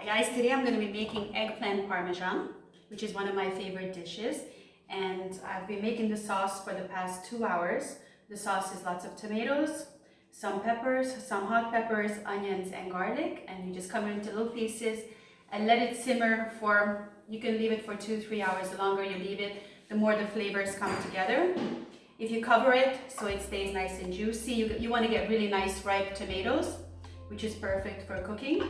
Hi guys, today I'm going to be making eggplant parmesan, which is one of my favorite dishes. And I've been making the sauce for the past 2 hours. The sauce is lots of tomatoes, some peppers, some hot peppers, onions and garlic. And you just cut it into little pieces and let it simmer for, you can leave it for 2-3 hours. The longer you leave it, the more the flavors come together. If you cover it so it stays nice and juicy, you want to get really nice ripe tomatoes, which is perfect for cooking.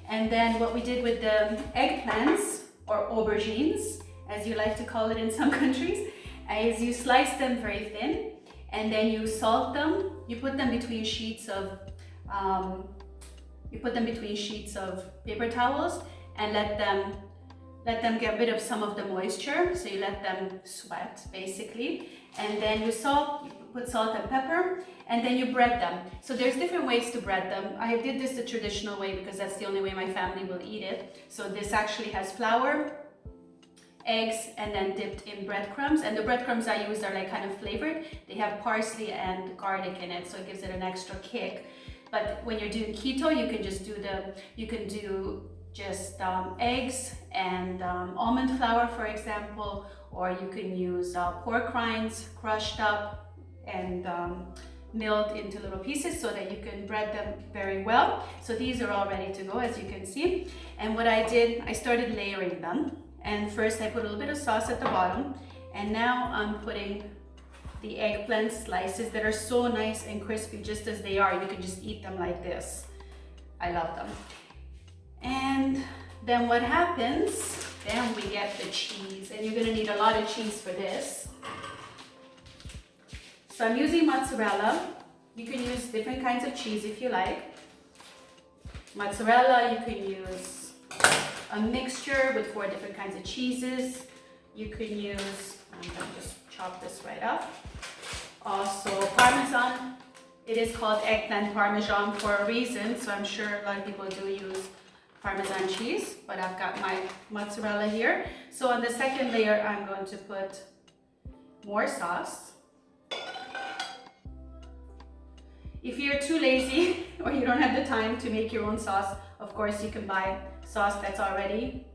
And then what we did with the eggplants, or aubergines, as you like to call it in some countries, is you slice them very thin and then you salt them. You put them between sheets of paper towels and let them get rid of some of the moisture. So you let them sweat basically, and then you put salt and pepper, and then you bread them. So there's different ways to bread them. I did this the traditional way because that's the only way my family will eat it. So this actually has flour, eggs, and then dipped in breadcrumbs. And the breadcrumbs I use are like kind of flavored. They have parsley and garlic in it, so it gives it an extra kick. But when you're doing keto, you can just do eggs and almond flour, for example, or you can use pork rinds crushed up and milled into little pieces so that you can bread them very well. So these are all ready to go, as you can see. And what I did, I started layering them. And first I put a little bit of sauce at the bottom, and now I'm putting the eggplant slices that are so nice and crispy just as they are. You can just eat them like this. I love them. And then what happens, then we get the cheese, and you're gonna need a lot of cheese for this. So I'm using mozzarella. You can use different kinds of cheese if you like. Mozzarella, you can use a mixture with 4 different kinds of cheeses. You can use, I'm gonna just chop this right up. Also Parmesan. It is called eggplant Parmesan for a reason, so I'm sure a lot of people do use Parmesan cheese, but I've got my mozzarella here. So on the second layer, I'm going to put more sauce. If you're too lazy or you don't have the time to make your own sauce, of course you can buy sauce that's already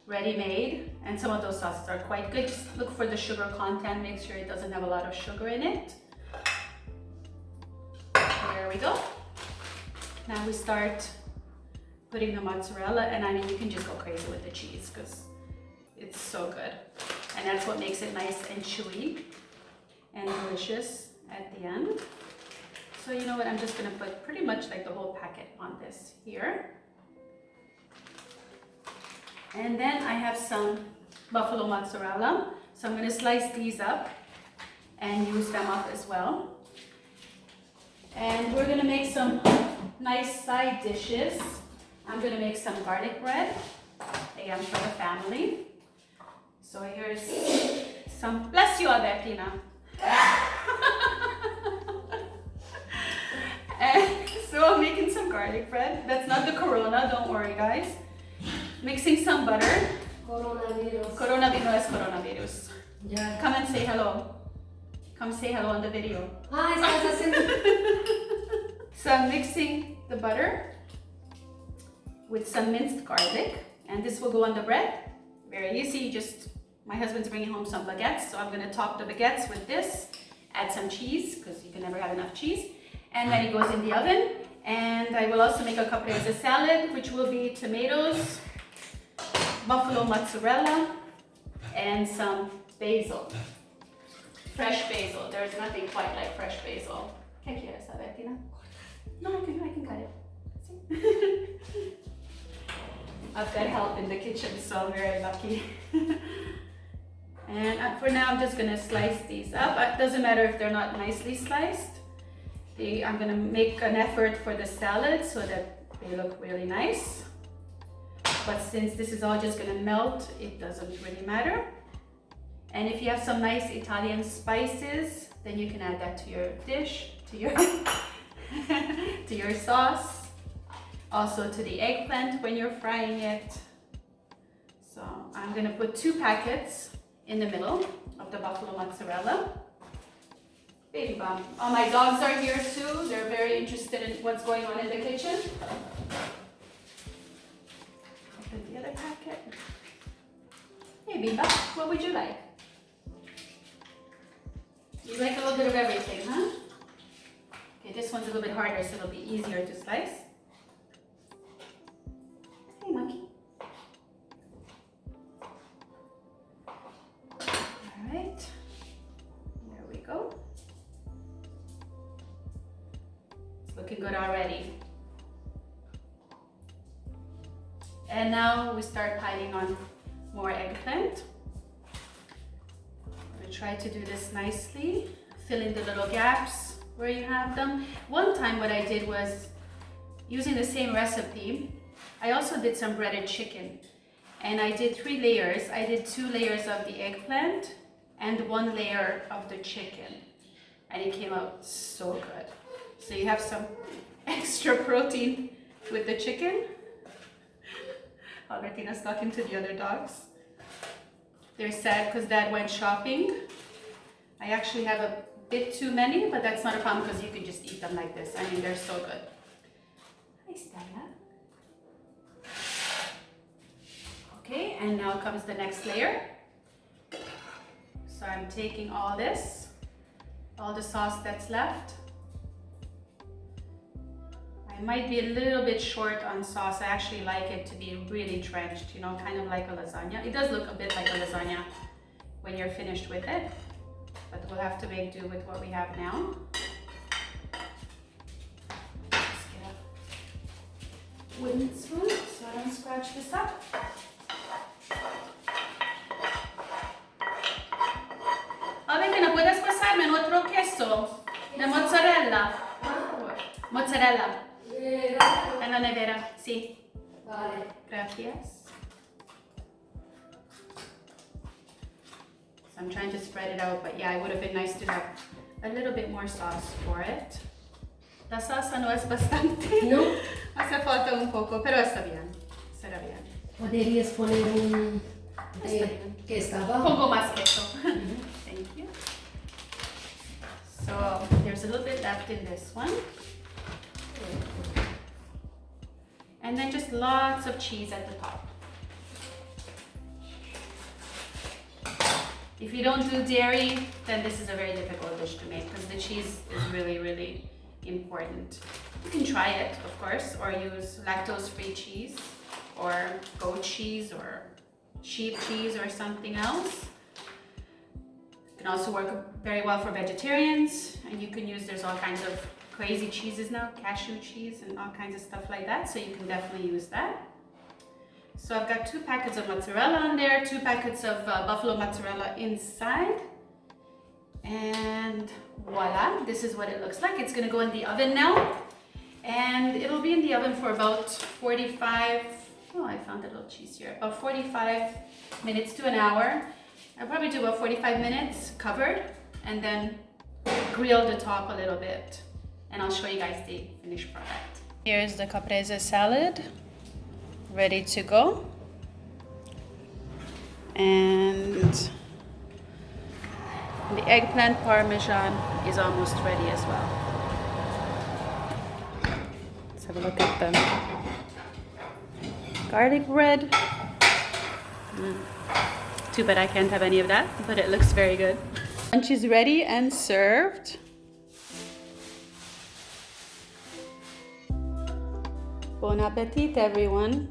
ready-made, and some of those sauces are quite good. Just look for the sugar content, make sure it doesn't have a lot of sugar in it. There we go. Now we start putting the mozzarella, and I mean, you can just go crazy with the cheese because it's so good. And that's what makes it nice and chewy and delicious at the end. So you know what, I'm just gonna put pretty much like the whole packet on this here. And then I have some buffalo mozzarella. So I'm gonna slice these up and use them up as well. And we're gonna make some nice side dishes. I'm gonna make some garlic bread, again for the family. So here's some, bless you Albertina. And so I'm making some garlic bread. That's not the corona, don't worry guys. Mixing some butter. Coronavirus. Coronavirus, coronavirus. Yeah. Come and say hello. Come say hello on the video. Hi, So I'm mixing the butter with some minced garlic, and this will go on the bread. Very easy, my husband's bringing home some baguettes, so I'm gonna top the baguettes with this, add some cheese, because you can never have enough cheese, and then it goes in the oven. And I will also make a caprese salad, which will be tomatoes, buffalo mozzarella, and some basil. Fresh basil, there's nothing quite like fresh basil. ¿Qué quieres, Albertina? No, I can cut it. See? I've got help in the kitchen, so I'm very lucky. And for now, I'm just gonna slice these up. It doesn't matter if they're not nicely sliced. I'm gonna make an effort for the salad so that they look really nice. But since this is all just gonna melt, it doesn't really matter. And if you have some nice Italian spices, then you can add that to your dish, to your to your sauce, also to the eggplant when you're frying it. So I'm gonna put 2 packets in the middle of the buffalo mozzarella. Baby bum. All my dogs are here too. They're very interested in what's going on in the kitchen. Put the other packet. Hey Biba, what would you like? You like a little bit of everything, huh? Okay, this one's a little bit harder, so it'll be easier to slice. Hey monkey. Alright, there we go. It's looking good already. And now we start piling on more eggplant. I'm gonna try to do this nicely, fill in the little gaps where you have them. One time what I did was, using the same recipe, I also did some breaded chicken. And I did 3 layers. I did 2 layers of the eggplant and 1 layer of the chicken. And it came out so good. So you have some extra protein with the chicken. Albertina's talking to the other dogs. They're sad because Dad went shopping. I actually have a bit too many, but that's not a problem because you can just eat them like this. I mean, they're so good. Hi, Stella. Okay, and now comes the next layer. So I'm taking all this, all the sauce that's left. I might be a little bit short on sauce. I actually like it to be really drenched, you know, kind of like a lasagna. It does look a bit like a lasagna when you're finished with it, but we'll have to make do with what we have now. Just get a wooden spoon so I don't scratch this up. Albertina, ¿puedes pasarme en otro queso de mozzarella? Mozzarella. En la nevera, sí. Vale. Gracias. So I'm trying to spread it out, but yeah, it would have been nice to have a little bit more sauce for it. La salsa no es bastante. No. Hace falta un poco, pero está bien. Será bien. ¿Podrías poner un... ¿qué estaba? Pongo más queso. Thank you. So there's a little bit left in this one. And then just lots of cheese at the top. If you don't do dairy, then this is a very difficult dish to make because the cheese is really, really important. You can try it, of course, or use lactose-free cheese or goat cheese or sheep cheese or something else. It can also work very well for vegetarians, and you can use, there's all kinds of crazy cheeses now, cashew cheese and all kinds of stuff like that, so you can definitely use that. So I've got 2 packets of mozzarella on there, 2 packets of buffalo mozzarella inside, and voila, this is what it looks like. It's gonna go in the oven now, and it'll be in the oven for about 45, oh, I found a little cheese here, about 45 minutes to an hour. I'll probably do about 45 minutes covered, and then grill the top a little bit. And I'll show you guys the finished product. Here's the caprese salad, ready to go. And the eggplant parmesan is almost ready as well. Let's have a look at the garlic bread. Too bad I can't have any of that, but it looks very good. Lunch is ready and served. Bon appetit, everyone.